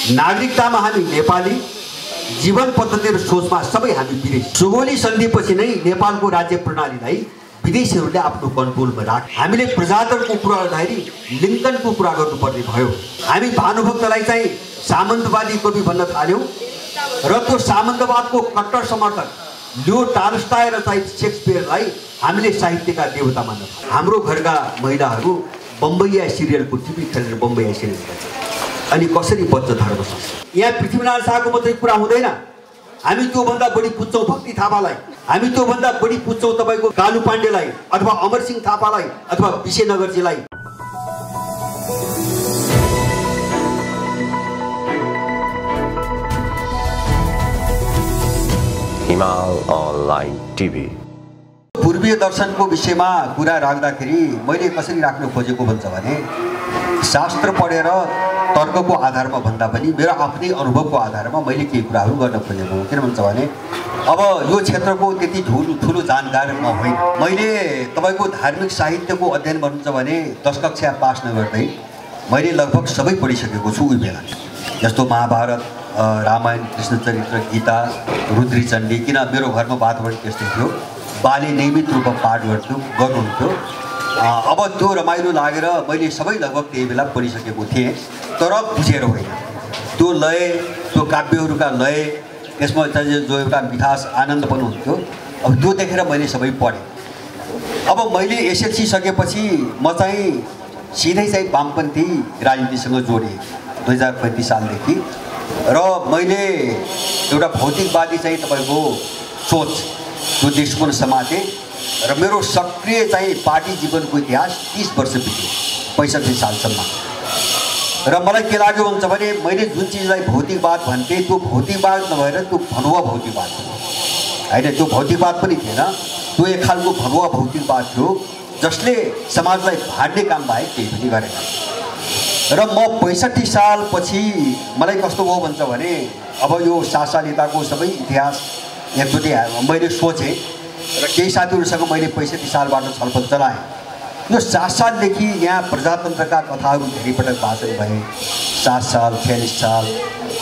नागरिकतामा हामी नेपाली, जीवन पद्धति र सोचमा सबै हामी विदेशी। सुगौली सन्धिपछि नै नेपालको राज्य प्रणालीलाई विदेशीहरूले आफ्नो कन्ट्रोलमा राखे। हामीले प्रजातन्त्रको कुरा गर्दाखेरि लिङ्कनको कुरा गर्नुपर्ने भयो। हामी भानुभक्तलाई चाहिँ सामन्तवादी कवि भन्न थाल्यौँ र त्यो सामन्तवादको कट्टर समर्थक लियो टाल्स्टाय र चाहिँ शेक्सपियरलाई हामीले साहित्यका देवता मान्न थाल्यौँ। हाम्रो घरका महिलाहरू बम्बईया सिरियलको टिभी खेलेर बम्बईया सिरियल खेल्छन्। अनि कसरी बच्च धर्म सक्छ? यहाँ पृथ्वीनारायण शाहको मात्रै कुरा हुँदैन, हामी त्योभन्दा बढी पुज्छौँ भक्ति थापालाई, हामी त्योभन्दा बढी पुज्छौँ तपाईँको कालु पाण्डेलाई अथवा अमरसिंह थापालाई अथवा विशेनगरजीलाई। हिमाल अनलाइन टिभी पूर्वीय दर्शनको विषयमा कुरा राख्दाखेरि मैले कसरी राख्न खोजेको भन्छ भने शास्त्र पढेर तर्कको आधारमा भन्दा पनि मेरो आफ्नै अनुभवको आधारमा मैले केही कुराहरू गर्न खोजेको हो। किन भन्छ भने अब यो क्षेत्रको त्यति ठुलो जानकार म होइन। मैले तपाईँको धार्मिक साहित्यको अध्ययन गर्नुहुन्छ भने 10 कक्षा पास नगर्दै मैले लगभग सबै पढिसकेको छु उही बेला। जस्तो महाभारत, रामायण, कृष्णचरित्र, गीता, रुद्रीचण्डी। किन मेरो घरमा वातावरण त्यस्तै थियो, बाले नियमित रूपमा पाठ गर्नुहुन्थ्यो। अब त्यो रमाइलो लागेर मैले सबै लगभग त्यही बेला पढिसकेको थिएँ, तर बुझेर होइन। त्यो लय, त्यो काव्यहरूका लय, त्यसमा चाहिँ जो एउटा मिठास आनन्द पनि हुन्थ्यो, अब त्यो देखेर मैले सबै पढेँ। अब मैले एसएलसी सकेपछि म चाहिँ सिधै चाहिँ वामपन्थी राजनीतिसँग जोडेँ 2035 सालदेखि र मैले एउटा भौतिकवादी चाहिँ तपाईँको सोच त्यो दृष्टिकोण समातेँ र मेरो सक्रिय चाहिँ पार्टी जीवनको इतिहास 30 वर्ष बित्यो, 65 सालसम्म। र मलाई के लाग्यो भन्छ भने मैले जुन चिजलाई भौतिकवाद भन्थेँ त्यो भौतिकवाद नभएर त्यो भनुवा भौतिकवाद होइन, त्यो भौतिकवाद पनि थिएन, त्यो एक खालको भनुवा भौतिकवाद थियो जसले समाजलाई भाड्ने काम बाहेक केही पनि गरेन। र म 65 सालपछि मलाई कस्तो भयो भन्छ भने अब यो शासनिताको सबै इतिहास एकचोटि मैले सोचेँ र केही साथीहरूसँग मैले 65 सालबाट छलफल चलाएँ। यो 7 सालदेखि यहाँ प्रजातन्त्रका कथाहरू धेरै पटक भाषण भए। 7 साल, 46 साल,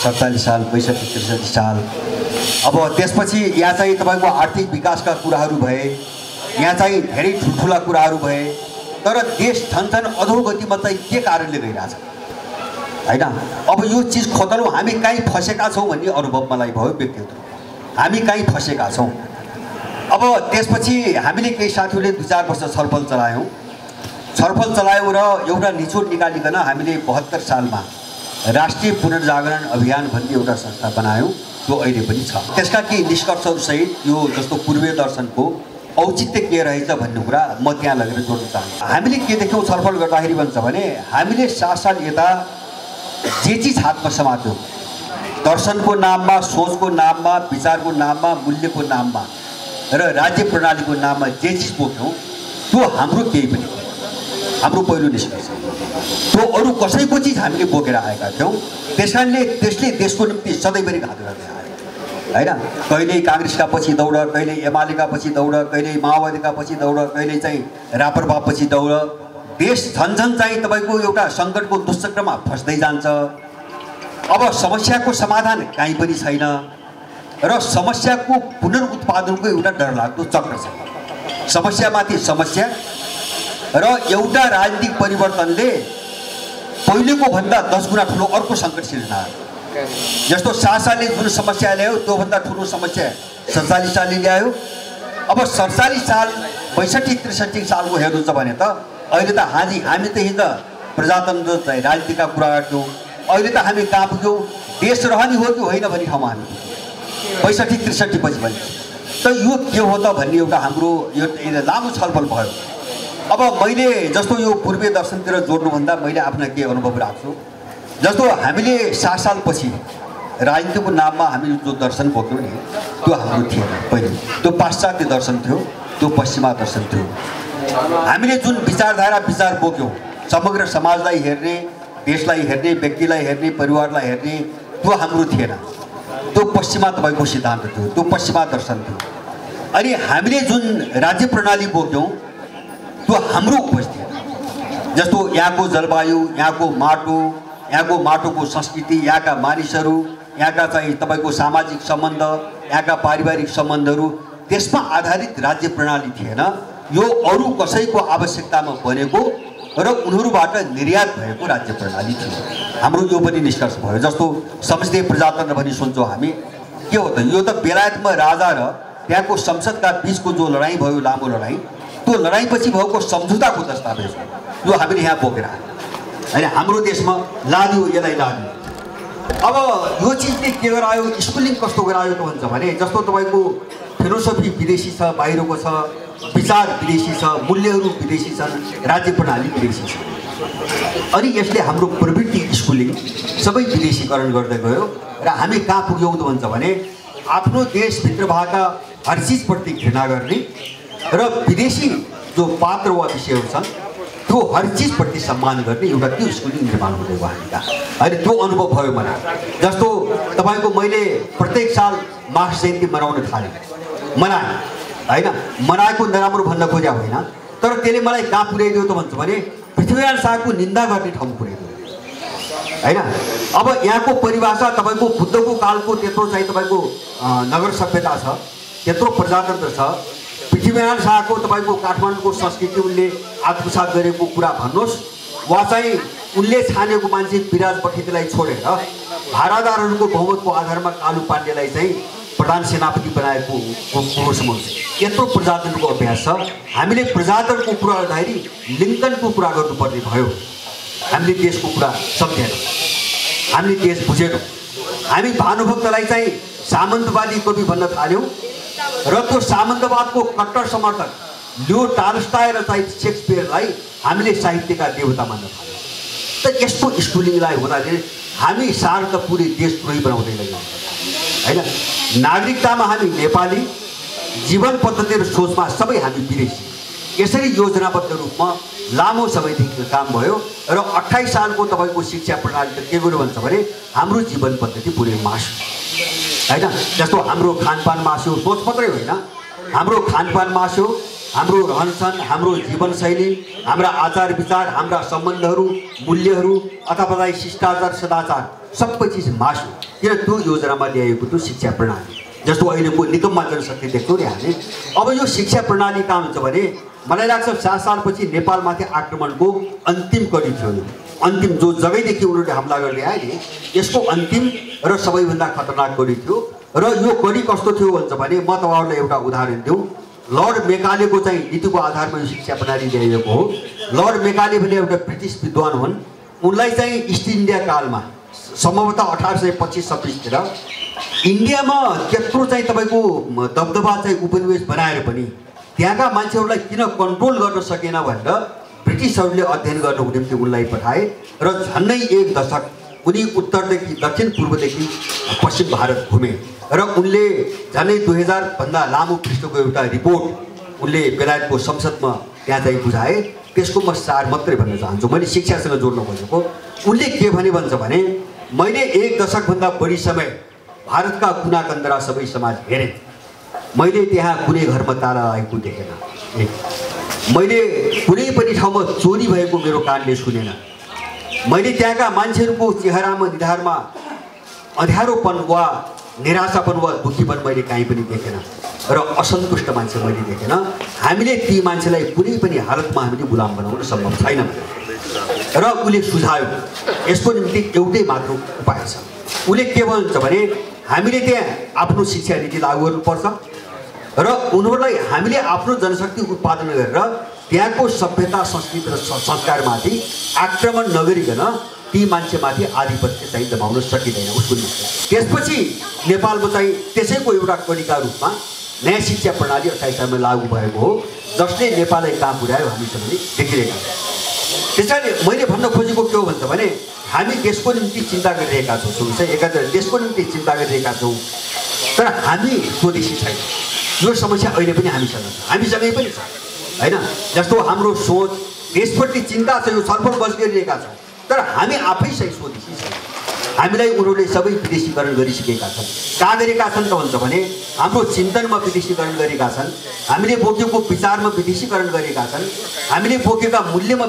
47 साल, 65, 63 साल। अब त्यसपछि यहाँ चाहिँ तपाईँको आर्थिक विकासका कुराहरू भए, यहाँ चाहिँ धेरै ठुल्ठुला कुराहरू भए, तर देश झन् अधोगतिमा चाहिँ के कारणले गइरहेछ होइन। अब यो चिज खोतलौँ, हामी कहीँ फसेका छौँ भन्ने अनुभव मलाई भयो व्यक्तिगत। हामी कहीँ फसेका छौँ। अब त्यसपछि हामीले केही साथीहरूले 2-4 वर्ष छलफल चलायौँ र एउटा निचोड निकालिकन हामीले 72 सालमा राष्ट्रिय पुनर्जागरण अभियान भन्ने एउटा संस्था बनायौँ। त्यो अहिले पनि छ। त्यसका केही निष्कर्षहरूसहित यो जस्तो पूर्वीय दर्शनको औचित्य के रहेछ भन्ने कुरा म त्यहाँ लगेर जोड्न चाहन्छु। हामीले के देख्यौँ छलफल गर्दाखेरि भन्छ भने हामीले 7 साल यता जे चिज हातमा समात्यौँ, दर्शनको नाममा, सोचको नाममा, विचारको नाममा, मूल्यको नाममा र राज्य प्रणालीको नाममा जे चिज बोक्यौँ त्यो हाम्रो केही पनि, हाम्रो पहिलो निष्कर्ष त्यो अरू कसैको चिज हामीले बोकेर आएका थियौँ। त्यसले देशको निम्ति सधैँभरि घात गर्दै आयो होइन। कहिले काङ्ग्रेसका पछि दौड, कहिले एमालेका पछि दौड, कहिले माओवादीका पछि दौड, कहिले चाहिँ राप्रपा पछि दौड। देश झन्झन चाहिँ तपाईँको एउटा सङ्कटको दुश्चक्रमा फस्दै जान्छ। अब समस्याको समाधान कहीँ पनि छैन र समस्याको पुनरुत्पादनको एउटा डरलाग्दो चक्र छ। समस्यामाथि समस्या र एउटा राजनीतिक परिवर्तनले पहिलेको भन्दा 10 गुणा ठुलो अर्को सङ्कट सिर्जना। जस्तो 7 सालले जुन समस्या ल्यायो त्योभन्दा ठुलो समस्या 47 सालले ल्यायो। अब 47 साल 62-63 सालको हेर्नुहुन्छ भने त अहिले त हामी त हिजो प्रजातन्त्र चाहिँ राजनीतिका कुरा गर्थ्यौँ, अहिले त हामी कहाँ पुग्यौँ? देश रहने हो कि होइन भन्ने ठाउँमा हामी 65-63 पछि भने त यो के हो त भन्ने एउटा हाम्रो यो लामो छलफल भयो। अब मैले जस्तो यो पूर्वीय दर्शनतिर जोड्नुभन्दा मैले आफ्ना केही अनुभव राख्छु। जस्तो हामीले 7 सालपछि राजनीतिको नाममा हामीले जो दर्शन बोक्यौँ नि त्यो हाम्रो थिएन। पहिले त्यो पाश्चात्य दर्शन थियो, त्यो पश्चिमा दर्शन थियो। हामीले जुन विचारधारा विचार बोक्यौँ, समग्र समाजलाई हेर्ने, देशलाई हेर्ने, व्यक्तिलाई हेर्ने, परिवारलाई हेर्ने, त्यो हाम्रो थिएन। त्यो पश्चिमा तपाईँको सिद्धान्त थियो, त्यो पश्चिमा दर्शन थियो। अनि हामीले जुन राज्य प्रणाली बोक्यौँ त्यो हाम्रो उपज थिएन। जस्तो यहाँको जलवायु, यहाँको माटो, यहाँको माटोको संस्कृति, यहाँका मानिसहरू, यहाँका चाहिँ तपाईँको सामाजिक सम्बन्ध, यहाँका पारिवारिक सम्बन्धहरू, त्यसमा आधारित राज्य प्रणाली थिएन। यो अरू कसैको आवश्यकतामा बनेको र उनीहरूबाट निर्यात भएको राज्य प्रणाली थियो। हाम्रो यो पनि निष्कर्ष भयो। जस्तो संसदीय प्रजातन्त्र भनी सुन्छौँ हामी, के हो त? यो त बेलायतमा राजा र त्यहाँको संसदका बीचको जो लडाइँ भयो, लामो लडाइँ, त्यो लडाइँपछि भएको सम्झौताको दस्तावेज हो। यो हामीले यहाँ बोकेर होइन, हाम्रो देशमा लादियो, यसलाई लादियो। अब यो चिजले के गरायो, स्कुलिङ कस्तो गरायो त भन्छ भने, जस्तो तपाईँको फिलोसफी विदेशी छ, बाहिरको छ, विचार विदेशी छ, मूल्यहरू विदेशी छन्, राज्य प्रणाली विदेशी छ। अनि यसले हाम्रो प्रवृत्ति स्कुलिङ सबै विदेशीकरण गर्दै गयो र हामी कहाँ पुग्यौँ त भन्छ भने, आफ्नो देशभित्र भएका हर चिजप्रति घृणा गर्ने र विदेशी जो पात्र वा विषयहरू छन् त्यो हर चिजप्रति सम्मान गर्ने एउटा त्यो स्कुलिङ निर्माण हुँदै गयो हामीका। अहिले त्यो अनुभव भयो मलाई। जस्तो तपाईँको मैले प्रत्येक साल मार्क्स जयन्ती मनाउन थालेँ, मनाएँ होइन, मनाएको नराम्रो भन्न खोज्या होइन, तर त्यसले मलाई कहाँ पुर्याइदियो त भन्छ भने पृथ्वीनारायण शाहको निन्दा गर्ने ठाउँ पुर्याइदियो होइन। अब यहाँको परिभाषा तपाईँको बुद्धको कालको त्यत्रो चाहिँ तपाईँको नगर सभ्यता छ, त्यत्रो प्रजातन्त्र छ, पृथ्वीनारायण शाहको तपाईँको काठमाडौँको संस्कृति उनले आत्मसात गरेको कुरा भन्नुहोस्, वा चाहिँ उनले छानेको मान्छे विराज पठितलाई छोडेर भारादारहरूको बहुमतको आधारमा कालु पाण्डेलाई चाहिँ प्रधान सेनापति बनाएको कुरोसम्म यत्रो प्रजातन्त्रको अभ्यास छ। हामीले प्रजातन्त्रको कुरा गर्दाखेरि लिङ्कनको कुरा गर्नुपर्ने भयो। हामीले देशको कुरा सम्झेनौँ, हामीले देश बुझेनौँ। हामी भानुभक्तलाई चाहिँ सामन्तवादी कवि भन्न थाल्यौँ र त्यो सामन्तवादको कट्टर समर्थक लियो टाल्स्टाय र चाहिँ शेक्सपियरलाई हामीले साहित्यका देवता मान्न थाल्यौँ। त यस्तो स्कुलिङलाई हुँदाखेरि हामी सार त पुरै देशद्रोही बनाउँदै लग्यौँ होइन। नागरिकतामा हामी नेपाली, जीवन पद्धति र सोचमा सबै हामी विदेशी। यसरी योजनाबद्ध रूपमा लामो समयदेखि काम भयो र 28 सालको तपाईँको शिक्षा प्रणाली त के गर्यो भन्छ भने हाम्रो जीवन पद्धति पुरै मास्यो होइन। जस्तो हाम्रो खानपान मास्यो, सोच मात्रै होइन, हाम्रो खानपान मास्यो, हाम्रो रहनसहन, हाम्रो जीवनशैली, हाम्रा आचार विचार, हाम्रा सम्बन्धहरू, मूल्यहरू अथवा चाहिँ शिष्टाचार सदाचार सबै चिज मास्यो। किन? त्यो योजनामा ल्याएको त्यो शिक्षा प्रणाली। जस्तो अहिलेको निगममा जनशक्ति देख्छौँ नि हामी। अब यो शिक्षा प्रणाली कहाँ हुन्छ भने मलाई लाग्छ 7 सालपछि नेपालमाथि आक्रमणको अन्तिम कडी थियो। यो अन्तिम जो जगैदेखि उनीहरूले हमला गर्ने आए नि, यसको अन्तिम र सबैभन्दा खतरनाक कडी थियो। र यो कडी कस्तो थियो भन्छ भने म तपाईँहरूलाई एउटा उदाहरण दिउँ। लर्ड मेकालेको चाहिँ नीतिको आधारमा यो शिक्षा प्रणाली ल्याइएको हो। लर्ड मेकाले भने एउटा ब्रिटिस विद्वान हुन्। उनलाई चाहिँ इस्ट इन्डिया कालमा सम्भवतः 1825-26तिर इन्डियामा त्यत्रो चाहिँ तपाईँको दबदबा चाहिँ उपनिवेश बनाएर पनि त्यहाँका मान्छेहरूलाई किन कन्ट्रोल गर्न सकेन भनेर ब्रिटिसहरूले अध्ययन गर्नको निम्ति उनलाई पठाए र झन्डै 1 दशक उनी उत्तरदेखि दक्षिण पूर्वदेखि पश्चिम भारत घुमे र उनले झन्डै 2000 भन्दा लामो पृष्ठको एउटा रिपोर्ट उनले बेलायतको संसदमा त्यहाँ चाहिँ बुझाए। त्यसको म सार मात्रै भन्न चाहन्छु, मैले शिक्षासँग जोड्न खोजेको। उनले के भने भन्छ भने मैले 1 दशकभन्दा बढी समय भारतका कुना कन्दरा सबै समाज हेरेँ। मैले त्यहाँ कुनै घरमा ताला लागेको देखेन, मैले कुनै पनि ठाउँमा चोरी भएको मेरो कानले सुनेन, मैले त्यहाँका मान्छेहरूको चेहरामा निधारमा अँध्यारोपन वा निराशापन वा दुःखीपन मैले कहीँ पनि देखेन र असन्तुष्ट मान्छे मैले देखेन। हामीले ती मान्छेलाई कुनै पनि हालतमा हामीले गुलाम बनाउन सम्भव छैन र उसले सुझायो यसको निम्ति एउटै मात्र उपाय छ। उसले के भन्छ भने हामीले त्यहाँ आफ्नो शिक्षा नीति लागू गर्नुपर्छ र उनीहरूलाई हामीले आफ्नो जनशक्ति उत्पादन गरेर त्यहाँको सभ्यता, संस्कृति र संस्कारमाथि आक्रमण नगरिकन ती मान्छेमाथि आधिपत्य चाहिँ जमाउन सकिँदैन उसको निम्ति। त्यसपछि नेपालको चाहिँ त्यसैको एउटा कडीका रूपमा नयाँ शिक्षा प्रणाली 28 सालमा लागू भएको हो, जसले नेपाललाई कहाँ पुर्यायो हामी सबैले देखिरहेका छौँ। त्यसैले मैले भन्न खोजेको के हो भन्छ भने हामी देशको निम्ति चिन्ता गरिरहेका छौँ, सुन्नुहोस् है, एकातिर देशको निम्ति चिन्ता गरिरहेका छौँ, तर हामी स्वदेशी छैन। यो समस्या अहिले पनि हामीसँग छ, हामीसँगै पनि छ होइन। जस्तो हाम्रो सोच देशप्रति चिन्ता छ, यो छलफल बस गरिरहेका छौँ, तर हामी आफै चाहिँ स्वदेशी छैन। हामीलाई उनीहरूले सबै विदेशीकरण गरिसकेका छन्। कहाँ गरेका छन् त भन्छ भने हाम्रो चिन्तनमा विदेशीकरण गरेका छन्, हामीले बोकेको विचारमा विदेशीकरण गरेका छन्, हामीले बोकेका मूल्यमा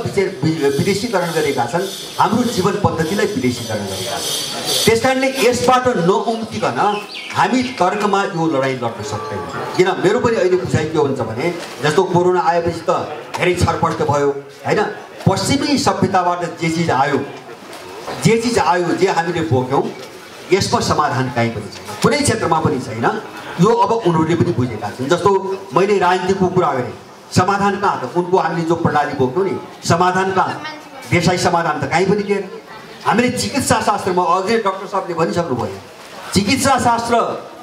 विदेशीकरण गरेका छन्, हाम्रो जीवन पद्धतिलाई विदेशीकरण गरेका छन्। त्यसकारणले यसबाट नउम्किकन हामी तर्कमा यो लडाइँ लड्न सक्दैनौँ। किन मेरो पनि अहिले बुझाइ के हुन्छ भने जस्तो कोरोना आएपछि त धेरै छरपष्ट भयो हैन। पश्चिमी सभ्यताबाट जे चिज आयो जे हामीले बोक्यौँ यसमा समाधान कहीँ पनि छैन, कुनै क्षेत्रमा पनि छैन। यो अब उनीहरूले पनि बुझेका छन्। जस्तो मैले राजनीतिको कुरा गरेँ, समाधान कहाँ त उनको हामीले जो प्रणाली बोक्यौँ नि समाधान कहाँ, देशलाई समाधान त कहीँ पनि थिएन। हामीले चिकित्सा शास्त्रमा अघि डाक्टर साहबले भनिसक्नुभयो, चिकित्सा शास्त्र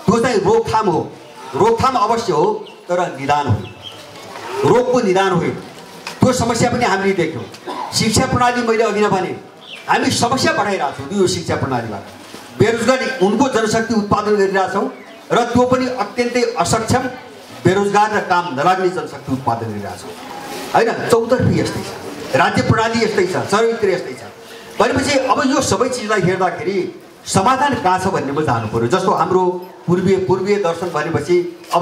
त्यो चाहिँ रोकथाम हो, रोकथाम अवश्य हो तर निदान हो, रोगको निदान हो। त्यो समस्या पनि हामीले देख्यौँ। शिक्षा प्रणाली मैले अघि नै भने हामी समस्या बढाइरहेको छौँ यो शिक्षा प्रणालीबाट। बेरोजगारी उनको जनशक्ति उत्पादन गरिरहेछौँ र त्यो पनि अत्यन्तै असक्षम बेरोजगार र काम नलाग्ने जनशक्ति उत्पादन गरिरहेछौँ हैन। चौतर्फी यस्तै छ, राज्य प्रणाली यस्तै छ, सर्वत्र यस्तै छ भनेपछि अब यो सबै चिजलाई हेर्दाखेरि समाधान कहाँ छ भन्नेमा जानु पर्यो। जस्तो हाम्रो पूर्वीय दर्शन भनेपछि अब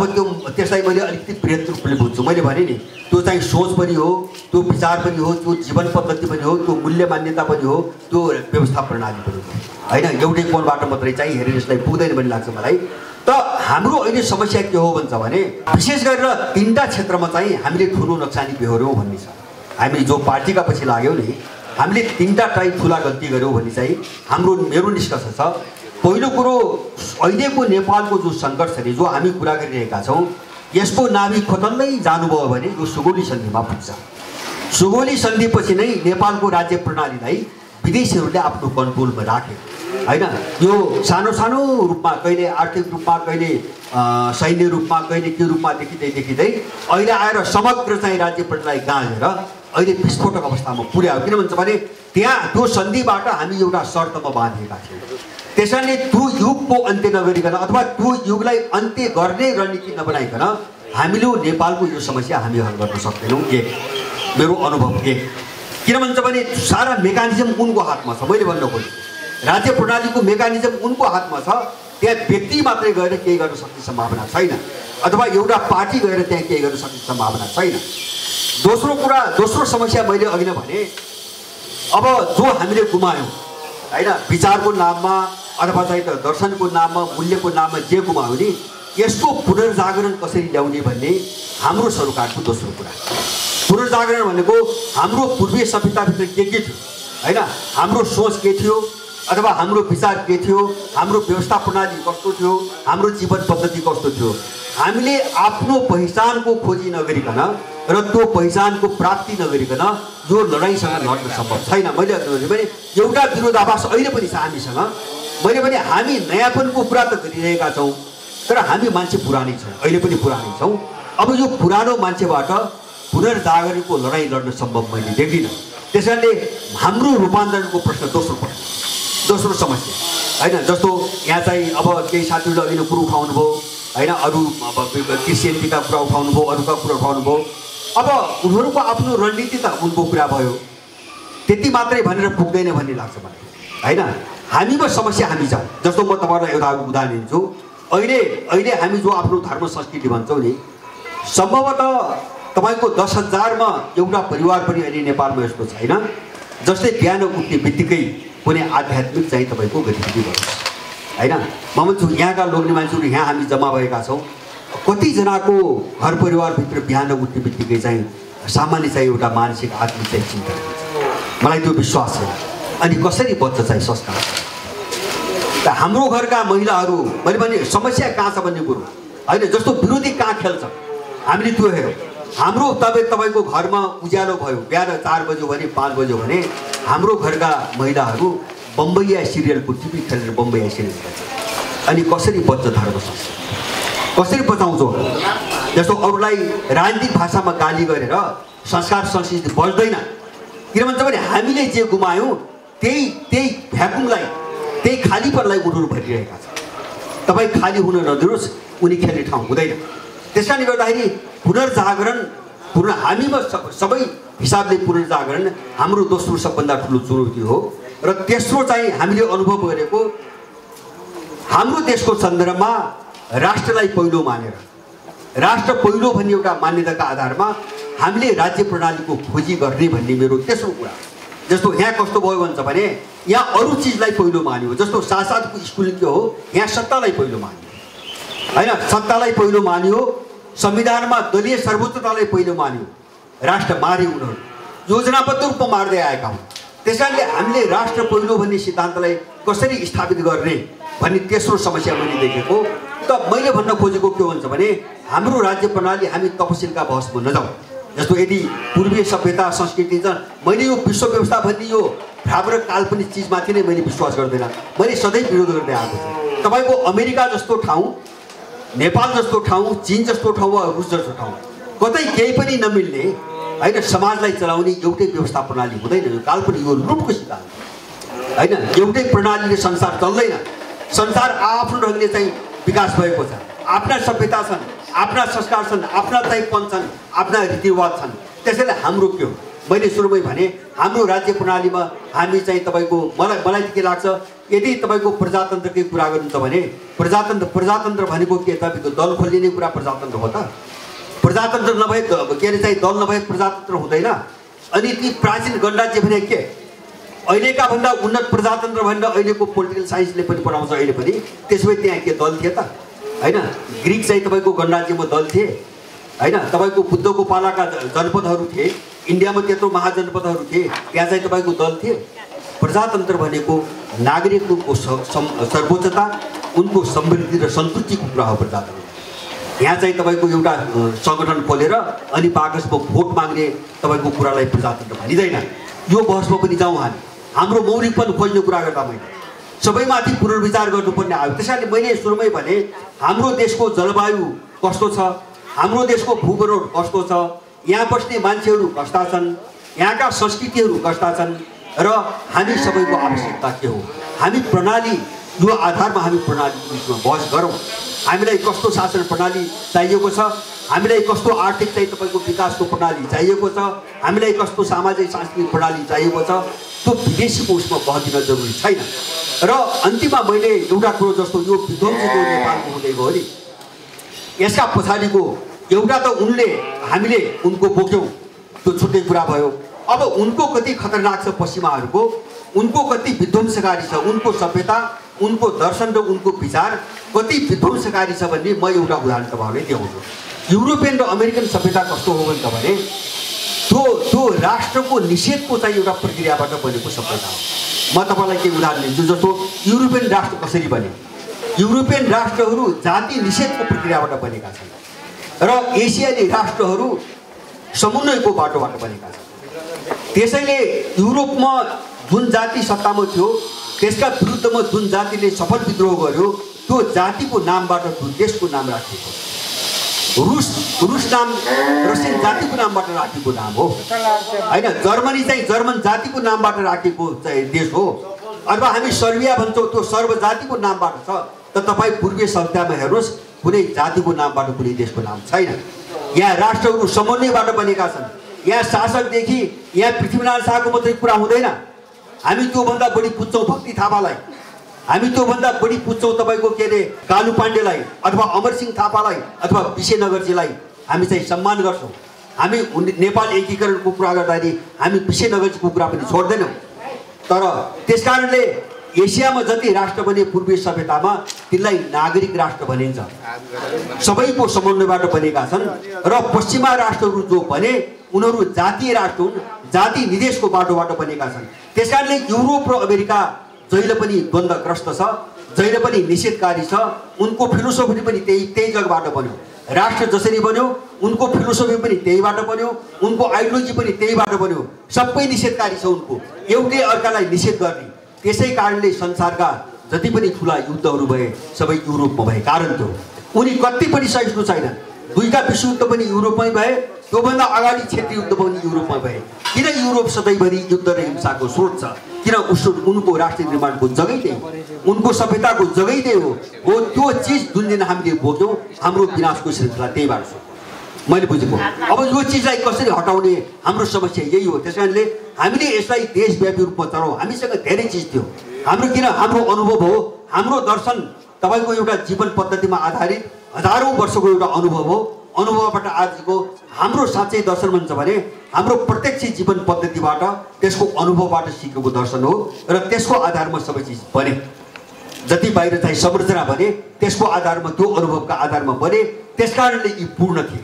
त्यसलाई मैले अलिकति बृहत रूपले बुझ्छु। मैले भने नि त्यो चाहिँ सोच पनि हो, त्यो विचार पनि हो, त्यो जीवन पद्धति पनि हो, त्यो मूल्य मान्यता पनि हो, त्यो व्यवस्था प्रणाली पनि हो हैन। एउटै कोणबाट मात्रै चाहिँ हेरेर यसलाई पुग्दैन भन्ने लाग्छ मलाई। त हाम्रो अहिले समस्या के हो भन्छ भने विशेष गरेर 3टा क्षेत्रमा चाहिँ हामीले ठुलो नक्सानी बेहोर्यौँ भन्ने छ। हामी जो पार्टीका पछि लाग्यौँ नि हामीले 3टा ठुला गल्ती गऱ्यौँ भन्ने चाहिँ मेरो निष्कर्ष छ। पहिलो कुरो अहिलेको नेपालको जो सङ्घर्ष छ जो हामी कुरा गरिरहेका छौँ यसको नाभिक खोतल्दै जानुभयो भने यो सुगौली सन्धिमा पुग्छ। सुगौली सन्धिपछि नै नेपालको राज्य प्रणालीलाई विदेशीहरूले आफ्नो कन्ट्रोलमा राखे हैन। यो सानो सानो रूपमा कहिले आर्थिक रूपमा कहिले सैन्य रूपमा कहिले के रूपमा देखिँदै अहिले आएर समग्र चाहिँ राज्य प्रणालीलाई गाँजेर अहिले विस्फोटक अवस्थामा पुर्यायो। किन भन्छ भने त्यहाँ त्यो सन्धिबाट हामी एउटा शर्तमा बाँधिएका थियौँ। त्यसैले त्यो युगको अन्त्य नगरिकन अथवा त्यो युगलाई अन्त्य गर्ने रणनीति नबनाइकन हामीले नेपालको यो समस्या हामी हल गर्न सक्दैनौँ। मेरो अनुभव किन भन्छ भने सारा मेकानिजम उनको हातमा छ। मैले भन्न खोजेँ राज्य प्रणालीको मेकानिजम उनको हातमा छ। त्यहाँ व्यक्ति मात्रै गएर केही गर्न सक्ने सम्भावना छैन अथवा एउटा पार्टी गएर त्यहाँ केही गर्न सक्ने सम्भावना छैन। दोस्रो समस्या मैले अघि नै भने अब जो हामीले गुमायौँ हैन, विचारको नाममा अथवा चाहिँ दर्शनको नाममा मूल्यको नाममा जे गुमायो नि यसको पुनर्जागरण कसरी ल्याउने भन्ने हाम्रो सरकारको दोस्रो कुरा। पुनर्जागरण भनेको हाम्रो पूर्वीय सभ्यताभित्र के थियो हैन, हाम्रो सोच के थियो अथवा हाम्रो विचार के थियो, हाम्रो व्यवस्था प्रणाली कस्तो थियो, हाम्रो जीवन पद्धति कस्तो थियो। हामीले आफ्नो पहिचानको खोजी नगरिकन र त्यो पहिचानको प्राप्ति नगरिकन यो लडाइँसँग लड्न सम्भव छैन। मैले भने एउटा विरोधाभास अहिले पनि छ हामीसँग। मैले भने हामी नयाँपनको कुरा त गरिरहेका छौँ तर हामी मान्छे पुरानै छौँ, अहिले पनि पुरानै छौँ। अब यो पुरानो मान्छेबाट पुनर्जागरणको लडाइँ लड्न सम्भव मैले देख्दिनँ। त्यसैले हाम्रो रूपान्तरणको प्रश्न दोस्रो समस्या हैन। जस्तो यहाँ चाहिँ अब केही साथीहरूले अघि नै कुरो उठाउनु भयो हैन, अरू क्रिस्चियनिटीका कुरा उठाउनु भयो, अरूका कुरा उठाउनु भयो। अब उनीहरूको आफ्नो रणनीति त उनको कुरा भयो, त्यति मात्रै भनेर पुग्दैन भन्ने लाग्छ मलाई हैन। हामीमा समस्या हामी छ। जस्तो म तपाईँलाई एउटा उदाहरण दिन्छु। अहिले हामी जो आफ्नो धर्म संस्कृति भन्छौँ नि सम्भवतः तपाईँको 10,000मा एउटा परिवार पनि अहिले नेपालमा यस्तो छैन जसले बिहान उठ्ने बित्तिकै कुनै आध्यात्मिक चाहिँ तपाईँको गतिविधि गर्छ हैन। म भन्छु यहाँका लोग्ने मान्छेहरू यहाँ हामी जम्मा भएका छौँ, कतिजनाको घर परिवारभित्र बिहान उठ्ने बित्तिकै चाहिँ सामान्य चाहिँ एउटा मानसिक आत्मिक चाहिँ चिन्ता हुन्छ। मलाई त्यो विश्वास छ। अनि कसरी बच्चा चाहिँ संस्कार त हाम्रो घरका महिलाहरू मैले भने समस्या कहाँ छ भन्ने कुरो हैन। जस्तो विरोधी कहाँ खेल्छ हामीले त्यो हेरौँ। हाम्रो तपाईँको घरमा उज्यालो भयो बिहान 4 बज्यो भने 5 बज्यो भने हाम्रो घरका महिलाहरू बम्बईया सिरियलको टिभी खेलेर बम्बईया सिरियल खेल्छ। अनि कसरी बच्च धर्म संस्कार कसरी बचाउँछौँ? जस्तो अरूलाई राजनीतिक भाषामा गाली गरेर संस्कार संस्कृति बच्दैन। किन भन्छ भने हामीले जे गुमायौँ त्यही भ्याकुमलाई त्यही खालीपनलाई उनीहरू भरिरहेका छन्। तपाईँ खाली हुन नदिनुहोस्, उनी खेल्ने ठाउँ हुँदैन। त्यसकारणले गर्दाखेरि पुनर्जागरण हामीमा सबै हिसाबले पुनर्जागरण हाम्रो दोस्रो सबभन्दा ठुलो चुनौती हो। र तेस्रो चाहिँ हामीले अनुभव गरेको हाम्रो देशको सन्दर्भमा राष्ट्रलाई पहिलो मानेर राष्ट्र पहिलो भन्ने एउटा मान्यताका आधारमा हामीले राज्य प्रणालीको खोजी गर्ने भन्ने मेरो तेस्रो कुरा। जस्तो यहाँ कस्तो भयो भन्छ भने यहाँ अरू चिजलाई पहिलो मान्यो, जस्तो साथसाथको स्कुल के हो, यहाँ सत्तालाई पहिलो मान्यो हैन, सत्तालाई पहिलो मान्यो, संविधानमा दलीय सर्वोच्चतालाई पहिलो मान्यो, राष्ट्र मारे उनीहरू योजनाबद्ध रूपमा मार्दै आएका हुन्। त्यसैले हामीले राष्ट्र पहिलो भन्ने सिद्धान्तलाई कसरी स्थापित गर्ने भन्ने तेस्रो समस्या मैले देखेको। त मैले भन्न खोजेको के हुन्छ भने हाम्रो राज्य प्रणाली हामी तपसिलका बहसमा नजाउँ। जस्तो यदि पूर्वीय सभ्यता संस्कृति छ, मैले यो विश्व व्यवस्था भन्ने यो भ्रामक काल्पनिक चिजमाथि नै मैले विश्वास गर्दैन, मैले सधैँ विरोध गर्दै आएको छु। तपाईँको अमेरिका जस्तो ठाउँ, नेपाल जस्तो ठाउँ, चीन जस्तो ठाउँ वा रुस जस्तो ठाउँ कतै केही पनि नमिल्ने हैन समाजलाई चलाउने एउटै व्यवस्था प्रणाली हुँदैन। यो काल्पनिक, यो लुटको सिद्धान्त हैन। एउटै प्रणालीले संसार चल्दैन। संसार आफ्नो ढङ्गले चाहिँ विकास भएको छ, आफ्ना सभ्यता छन्, आफ्ना संस्कार छन्, आफ्ना चाहिँपन छन्, आफ्ना रीतिरिवाज छन्। त्यसैले हाम्रो के हो, मैले सुरुमै भने हाम्रो राज्य प्रणालीमा हामी चाहिँ तपाईँको मलाई के लाग्छ, यदि तपाईँको प्रजातन्त्रकै कुरा गर्नुहुन्छ भने प्रजातन्त्र भनेको के, तपाईँको दल खोलिने कुरा प्रजातन्त्र हो त? प्रजातन्त्र नभए के अरे चाहिँ दल नभए प्रजातन्त्र हुँदैन। अनि ती प्राचीन गणराज्य भने के, अहिलेका भन्दा उन्नत प्रजातन्त्र भनेर अहिलेको पोलिटिकल साइन्सले पनि पढाउँछ अहिले पनि। त्यसो भए त्यहाँ के दल थिए त हैन? ग्रिक चाहिँ तपाईँको गणराज्यमा दल थिए हैन, तपाईँको बुद्धको पालाका जनपदहरू थिए, इन्डियामा त्यत्रो महाजनपदहरू थिए, त्यहाँ चाहिँ तपाईँको दल थिए। प्रजातन्त्र भनेको नागरिकको सर्वोच्चता, उनको समृद्धि र सन्तुष्टिको कुरा हो प्रजातन्त्र। यहाँ चाहिँ तपाईँको एउटा सङ्गठन खोलेर अनि बाकसमा भोट माग्ने तपाईँको कुरालाई प्रजातन्त्र भनिँदैन। यो बहसमा पनि जाउँ हामी, हाम्रो मौलिकपन खोज्ने कुरा गर्दा मैले सबैमाथि पुनर्विचार गर्नुपर्ने आयो। त्यसैले मैले सुरुमै भने हाम्रो देशको जलवायु कस्तो छ, हाम्रो देशको भूगोल कस्तो छ, यहाँ बस्ने मान्छेहरू कस्ता छन्, यहाँका संस्कृतिहरू कस्ता छन् र हामी सबैको आवश्यकता के हो। हामी प्रणाली, यो आधारमा हामी प्रणालीको बिचमा बहस गरौँ। हामीलाई कस्तो शासन प्रणाली चाहिएको छ, हामीलाई कस्तो आर्थिक चाहिँ तपाईँको विकासको प्रणाली चाहिएको छ, हामीलाई कस्तो सामाजिक सांस्कृतिक प्रणाली चाहिएको छ, त्यो विदेशीको उसमा बहकिन जरुरी छैन। र अन्तिममा मैले एउटा कुरो, जस्तो यो विध्वंसी जो नेपालको हुँदै गयो नि, यसका पछाडिको एउटा त हामीले उनको बोक्यौँ, त्यो छुट्टै कुरा भयो। अब उनको कति खतरनाक छ पश्चिमाहरूको, उनको कति विध्वंसकारी छ, उनको सभ्यता, उनको दर्शन र उनको विचार कति विध्वंसकारी छ भन्ने म एउटा उदाहरण तपाईँहरूलाई देखाउँछु। युरोपियन र अमेरिकन सभ्यता कस्तो हो भने त्यो राष्ट्रको निषेधको चाहिँ एउटा प्रक्रियाबाट बनेको सभ्यता हो। म तपाईँलाई केही उदाहरण दिन्छु। जस्तो युरोपियन राष्ट्र कसरी बने, युरोपियन राष्ट्रहरू जाति निषेधको प्रक्रियाबाट बनेका छन् र एसियाली राष्ट्रहरू समुन्नयको बाटोबाट बनेका छन्। त्यसैले युरोपमा जुन जाति सत्तामा थियो त्यसका विरुद्धमा जुन जातिले सफल विद्रोह गर्यो, त्यो जातिको नामबाट त्यो देशको नाम राखिएको। रुस नाम रसियन जातिको नामबाट राखिएको नाम हो हैन। जर्मनी चाहिँ जर्मन जातिको नामबाट राखिएको चाहिँ देश हो। अथवा हामी सर्बिया भन्छौँ, त्यो सर्व जातिको नामबाट छ। त तपाईँ पूर्वीय सभ्यतामा हेर्नुहोस्, कुनै जातिको नामबाट कुनै देशको नाम छैन। यहाँ राष्ट्रहरू समन्वयबाट बनेका छन्। यहाँ शासकदेखि यहाँ पृथ्वीनारायण शाहको मात्रै कुरा हुँदैन। हामी त्योभन्दा बढी पुज्छौँ भक्ति थापालाई, हामी त्योभन्दा बढी पुज्छौँ तपाईँको के अरे कालु पाण्डेलाई अथवा अमरसिंह थापालाई अथवा विशेनगरजीलाई हामी चाहिँ सम्मान गर्छौँ। हामी नेपाल एकीकरणको कुरा गर्दाखेरि हामी विशेनगरजीको कुरा पनि छोड्दैनौँ। तर त्यस कारणले एसियामा जति राष्ट्र बने पूर्वीय सभ्यतामा तिनलाई नागरिक राष्ट्र भनिन्छ, सबैको समन्वयबाट बनेका छन्। र पश्चिमा राष्ट्रहरू जो बने उनीहरू जातीय राष्ट्र हुन्, जाति निदेशको बाटोबाट बनेका छन्। त्यस कारणले युरोप र अमेरिका जहिले पनि द्वन्द्वग्रस्त छ, जहिले पनि निषेधकारी छ। उनको फिलोसोफी पनि त्यही जगबाट बन्यो। राष्ट्र जसरी बन्यो उनको फिलोसोफी पनि त्यहीबाट बन्यो, उनको आइडियोलोजी पनि त्यहीबाट बन्यो। सबै निषेधकारी छ उनको, एउटै अर्कालाई निषेध गर्ने। त्यसै कारणले संसारका जति पनि ठुला युद्धहरू भए सबै युरोपमा भए। कारण त्यो उनी कति पनि सहिष्णु छैनन्। दुईटा विश्वयुद्ध पनि युरोपमै भए, त्योभन्दा अगाडि क्षेत्रीय युद्ध पनि युरोपमा भए। किन युरोप सधैँभरि युद्ध र हिंसाको स्रोत छ? किन उनको राष्ट्र निर्माणको जगै त्यही, उनको सभ्यताको जगै त्यही हो। त्यो चिज जुन दिन हामीले बोक्यौँ हाम्रो विनाशको श्रृङ्खला त्यहीबाट छ। मैले बुझेको। अब यो चिजलाई कसरी हटाउने हाम्रो समस्या यही हो। त्यसकारणले हामीले यसलाई देशव्यापी रूपमा चलाउँ। हामीसँग धेरै चिज थियो हाम्रो, किन हाम्रो अनुभव हो, हाम्रो दर्शन तपाईको एउटा जीवन पद्धतिमा आधारित हजारौं वर्षको एउटा अनुभव हो। अनुभवबाट आजको हाम्रो साँच्चै दर्शन भन्छ भने हाम्रो प्रत्यक्ष जीवन पद्धतिबाट त्यसको अनुभवबाट सिकेको दर्शन हो र त्यसको आधारमा सबै चिज बने। जति बाहिर चाहिँ संरचना बने त्यसको आधारमा, त्यो अनुभवका आधारमा बने। त्यसकारणले यी पूर्ण थिए,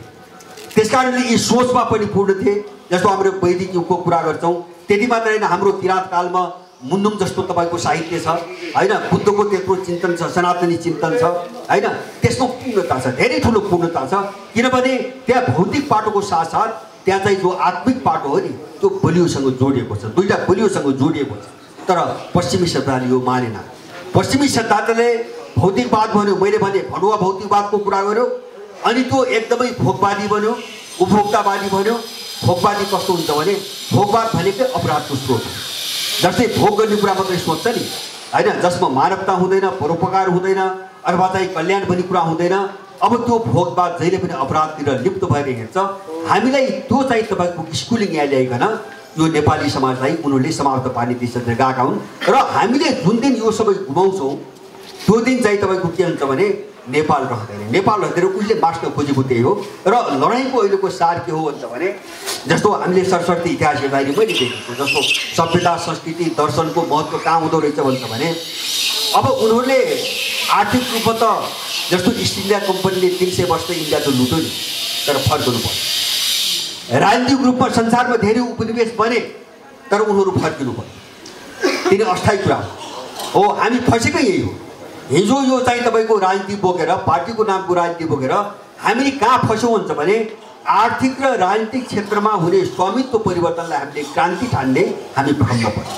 त्यसकारणले यी सोचमा पनि पूर्ण थिए। जस्तो हाम्रो वैदिक युगको कुरा गर्छौँ, त्यति मात्र होइन, हाम्रो किराँत कालमा मुन्डुम जस्तो तपाईँको साहित्य छ होइन, बुद्धको त्यत्रो चिन्तन छ, सनातनी चिन्तन छ होइन, त्यसको पूर्णता छ, धेरै ठुलो पूर्णता छ। किनभने त्यहाँ भौतिक पाटोको साथसाथ त्यहाँ चाहिँ जो आत्मिक पाटो हो नि त्यो बलियोसँग जोडिएको छ, दुईटा बलियोसँग जोडिएको छ। तर पश्चिमी सभ्यताले यो मानेन। पश्चिमी सभ्यताले भौतिकवाद भन्यो, मैले भने भनुवा भौतिकवादको कुरा गर्यो, अनि त्यो एकदमै भोगवादी बन्यो, उपभोक्तावादी बन्यो। भोगवादी कस्तो हुन्छ भने भोगवाद भनेकै अपराधको स्रोत हो। जस्तै भोग गर्ने कुरा मात्रै सोच्छ नि होइन, जसमा मानवता हुँदैन, परोपकार हुँदैन, अथवा चाहिँ कल्याण भन्ने कुरा हुँदैन। अब त्यो भोगवाद जहिले पनि अपराधतिर लिप्त भएर हिँड्छ। हामीलाई त्यो चाहिँ तपाईँको स्कुलिङ यहाँ ल्याइकन यो नेपाली समाजलाई उनीहरूले समाप्त पार्ने दिशातिर गएका हुन्। र हामीले जुन दिन यो सबै गुमाउँछौँ त्यो दिन चाहिँ तपाईँको के हुन्छ भने नेपाल रहँदैन। नेपाल रहँदैन, उसले बाँच्न खोजेको त्यही हो। र लडाइँको अहिलेको सार के हो भन्छ भने जस्तो हामीले सरस्वती इतिहास हेर्दाखेरि मैले देखेको, जस्तो सभ्यता संस्कृति दर्शनको महत्त्व कहाँ हुँदो रहेछ भन्छ भने अब उनीहरूले आर्थिक रूपमा त जस्तो इस्ट इन्डिया कम्पनीले 300 वर्ष इन्डियाको लुट्यो नि, तर फर्कनु पर्छ। राजनीतिक रूपमा संसारमा धेरै उपनिवेश बने तर उनीहरू फर्किनु पर्यो। तिनी अस्थायी कुरा हो। हामी फसेकै यही हो। हिजो यो चाहिँ तपाईँको राजनीति बोकेर, पार्टीको नामको राजनीति बोकेर हामीले कहाँ फस्यौँ भन्छ भने आर्थिक र राजनीतिक क्षेत्रमा हुने स्वामित्व परिवर्तनलाई हामीले क्रान्ति ठान्ने हामी भ्रममा पर्छ।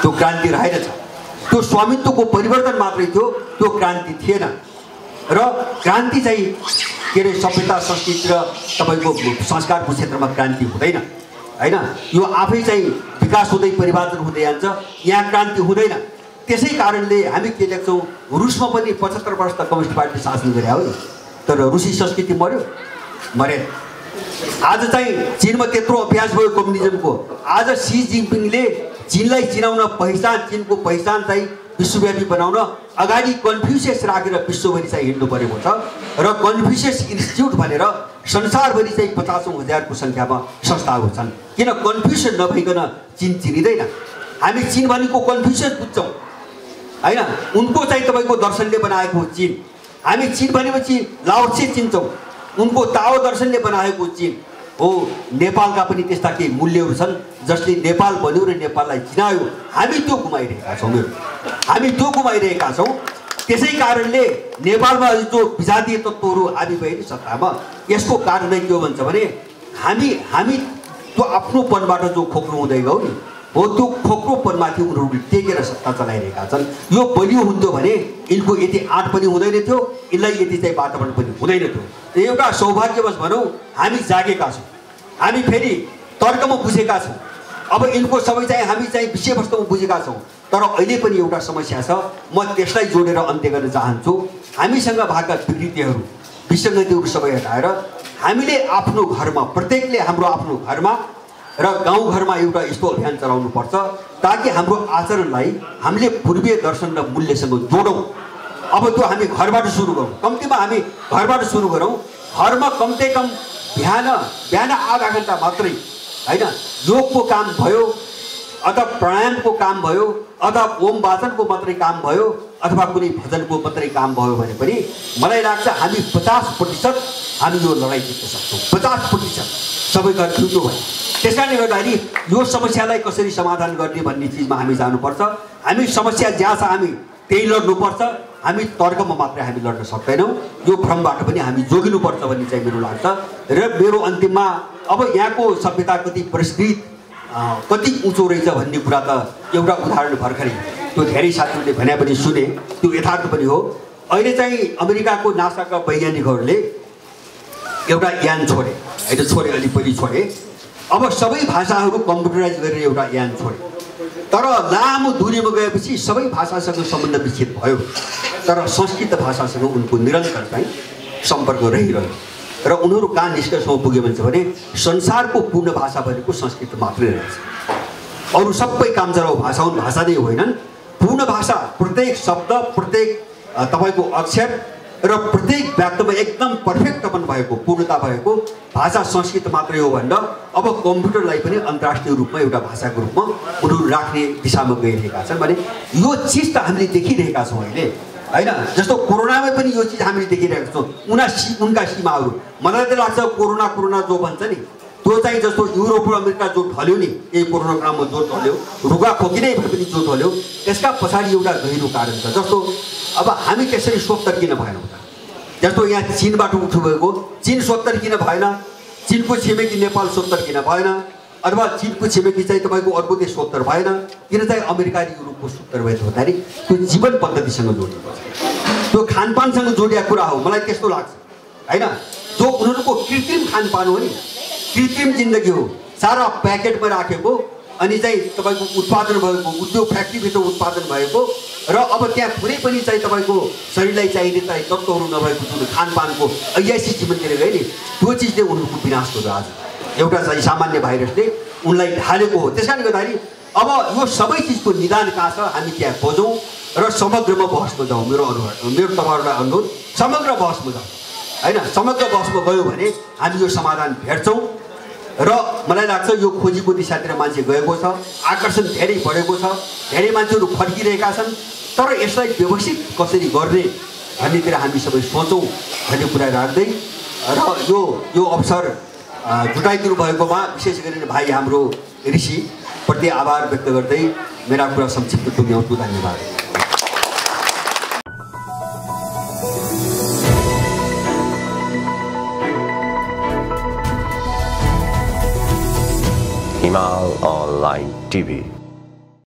त्यो क्रान्ति रहेनछ, त्यो स्वामित्वको परिवर्तन मात्रै थियो, त्यो क्रान्ति थिएन। र क्रान्ति चाहिँ के अरे सभ्यता संस्कृति र तपाईँको संस्कारको क्षेत्रमा क्रान्ति हुँदैन होइन। यो आफै चाहिँ विकास हुँदै परिवर्तन हुँदै जान्छ, यहाँ क्रान्ति हुँदैन। त्यसै कारणले हामी के देख्छौँ, रुसमा पनि 75 वर्ष त कम्युनिस्ट पार्टी शासन गरे हो नि, तर रुसी संस्कृति मरेन। आज चाहिँ चीनमा त्यत्रो अभ्यास भयो कम्युनिजमको। आज सी जिनपिङले चीनलाई चिनाउन पहिचान, चीनको पहिचान चाहिँ विश्वव्यापी बनाउन अगाडि कन्फ्युसियस राखेर विश्वभरि चाहिँ हिँड्नु परेको छ। र कन्फ्युसियस इन्स्टिट्युट भनेर संसारभरि चाहिँ 50,000को सङ्ख्यामा संस्थाहरू छन्। किन कन्फ्युसियस नभइकन चीन चिनिँदैन। हामी चीन भनेको कन्फ्युसियस बुझ्छौँ होइन, उनको चाहिँ तपाईँको दर्शनले बनाएको चीन। हामी चीन भनेपछि लाओत्से चिन्छौँ, उनको ताओ दर्शनले बनाएको चीन हो। नेपालका पनि त्यस्ता केही मूल्यहरू छन् जसले नेपाल बन्यो र नेपाललाई चिनायो। हामी त्यो गुमाइरहेका छौँ, हामी त्यो गुमाइरहेका छौँ। त्यसै कारणले नेपालमा जो विजातीय तत्त्वहरू हाबी भए सत्तामा, यसको कारण के हो भन्छ भने हामी त्यो आफ्नोपनबाट जो खोक्रो हुँदै गयो नि हो, त्यो खोक्रोपनमाथि उनीहरूले टेकेर सत्ता चलाइरहेका छन्। यो बलियो हुन्थ्यो भने यिनको यति आँट पनि हुँदैन थियो, यिनलाई यति चाहिँ वातावरण पनि हुँदैन थियो। एउटा सौभाग्यवश भनौँ हामी जागेका छौँ, हामी फेरि तर्कमा बुझेका छौँ। अब यिनको सबै चाहिँ हामी चाहिँ विषयवस्तुमा बुझेका छौँ। तर अहिले पनि एउटा समस्या छ, म त्यसलाई जोडेर अन्त्य गर्न चाहन्छु। हामीसँग भएका विकृतिहरू, विसङ्गतिहरू सबै हटाएर हामीले आफ्नो घरमा, प्रत्येकले हाम्रो आफ्नो घरमा र गाउँघरमा एउटा यस्तो अभियान चलाउनु पर्छ ताकि हाम्रो आचरणलाई हामीले पूर्वीय दर्शन र मूल्यसँग जोडौँ। अब त्यो हामी घरबाट सुरु गरौँ, कम्तीमा हामी घरबाट सुरु गरौँ। घरमा कमसेकम बिहान आधा घन्टा मात्रै होइन योगको काम भयो, अथवा प्राणायामको काम भयो, अथवा ओम वाचनको मात्रै काम भयो, अथवा कुनै भजनको मात्रै काम भयो भने पनि मलाई लाग्छ हामी 50% हामी यो लडाइँ जित्न सक्छौँ। 50% सबै घर छुट्यो भयो। त्यस कारणले गर्दाखेरि यो समस्यालाई कसरी समाधान गर्ने भन्ने चिजमा हामी जानुपर्छ। हामी समस्या जहाँ छ हामी त्यही लड्नुपर्छ। हामी तर्कमा मात्रै हामी लड्न सक्दैनौँ, यो भ्रमबाट पनि हामी जोगिनुपर्छ भन्ने चाहिँ मेरो लाग्छ। र मेरो अन्तिममा अब यहाँको सभ्यता कति परिष्कृत, कति उँचो रहेछ भन्ने कुरा त एउटा उदाहरण भर्खरै त्यो धेरै साथीहरूले भने पनि सुने, त्यो यथार्थ पनि हो। अहिले चाहिँ अमेरिकाको नासाका वैज्ञानिकहरूले एउटा यान छोडे, अलि पहिली छोडे। अब सबै भाषाहरू कम्प्युटराइज गरेर एउटा यान छोडे। तर लामो दूरीमा गएपछि सबै भाषासँग सम्बन्ध विच्छेद भयो, तर संस्कृत भाषासँग उनको निरन्तर चाहिँ सम्पर्क रहिरह्यो। र उनीहरू कहाँ निष्कर्षमा पुग्यो भने संसारको पूर्ण भाषा भनेको संस्कृत मात्रै रहेछ। अरू सबै कामचलाउ भाषा हुन्, भाषा नै होइनन्। पूर्ण भाषा प्रत्येक शब्द, प्रत्येक तपाईँको अक्षर र प्रत्येक वाक्यमा एकदम पर्फेक्टपन भएको, पूर्णता भएको भाषा संस्कृत मात्रै हो भनेर अब कम्प्युटरलाई पनि अन्तर्राष्ट्रिय रूपमा एउटा भाषाको रूपमा उनीहरू राख्ने दिशामा गइरहेका छन्। भने यो चिज त हामीले देखिरहेका छौँ अहिले, होइन? जस्तो कोरोनामै पनि यो चिज हामीले देखिरहेका छौँ। उनका सीमाहरू मलाई त लाग्छ कोरोना जो भन्छ नि त्यो चाहिँ जस्तो युरोप र अमेरिका जो ढल्यो नि, यही कोरोना कालमा जो ढल्यो, रुगा खोकी नै भए पनि जो ढल्यो, त्यसका पछाडि एउटा गहिरो कारण छ। जस्तो अब हामी त्यसरी स्वतन्त्र किन भएनौँ त? जस्तो यहाँ चीनबाट उठ्नुभएको, चीन स्वतन्त्र किन भएन? चीनको छिमेकी नेपाल स्वतन्त्र किन भएन? अथवा चीनको छिमेकी चाहिँ तपाईँको अर्को देश स्वतन्त्र भएन? किन चाहिँ अमेरिका र युरोपको स्वतन्त्र भएको भन्दाखेरि त्यो जीवन पद्धतिसँग जोडिएको छ, त्यो खानपानसँग जोडिएको कुरा हो। मलाई त्यस्तो लाग्छ, होइन? जो उनीहरूको कृत्रिम खानपान हो नि, कृत्रिम जिन्दगी हो, सारा प्याकेटमा राखेको, अनि चाहिँ तपाईँको उत्पादन भएको, उद्योग फ्याक्ट्रीभित्र उत्पादन भएको, र अब त्यहाँ कुनै पनि चाहिँ तपाईँको शरीरलाई चाहिने चाहिँ तत्त्वहरू नभएको जुन खानपानको ऐयासी जीवनतिर गए नि, त्यो चिजले उनीहरूको विनाश गर्यो। आज एउटा चाहिँ सामान्य भाइरसले उनलाई ढालेको हो। त्यस कारणले गर्दाखेरि अब यो सबै चिजको निदान कहाँ छ, हामी त्यहाँ खोजौँ र समग्रमा बहसमा जाउँ। मेरो तपाईँहरूलाई अनुरोध, समग्र बहसमा जाउँ, होइन? समग्र बहसमा गयो भने हामी यो समाधान भेट्छौँ र मलाई लाग्छ यो खोजीको दिशातिर मान्छे गएको छ, आकर्षण धेरै बढेको छ, धेरै मान्छेहरू फर्किरहेका छन्। तर यसलाई व्यवस्थित कसरी गर्ने भन्नेतिर हामी सबै सोचौँ भन्ने कुरा राख्दै र यो अवसर जुटाइदिनु भएकोमा विशेष गरी भाइ हाम्रो ऋषिप्रति आभार व्यक्त गर्दै मेरा कुरा संक्षिप्त टुङ्ग्याउँछु। धन्यवाद। Himal Online TV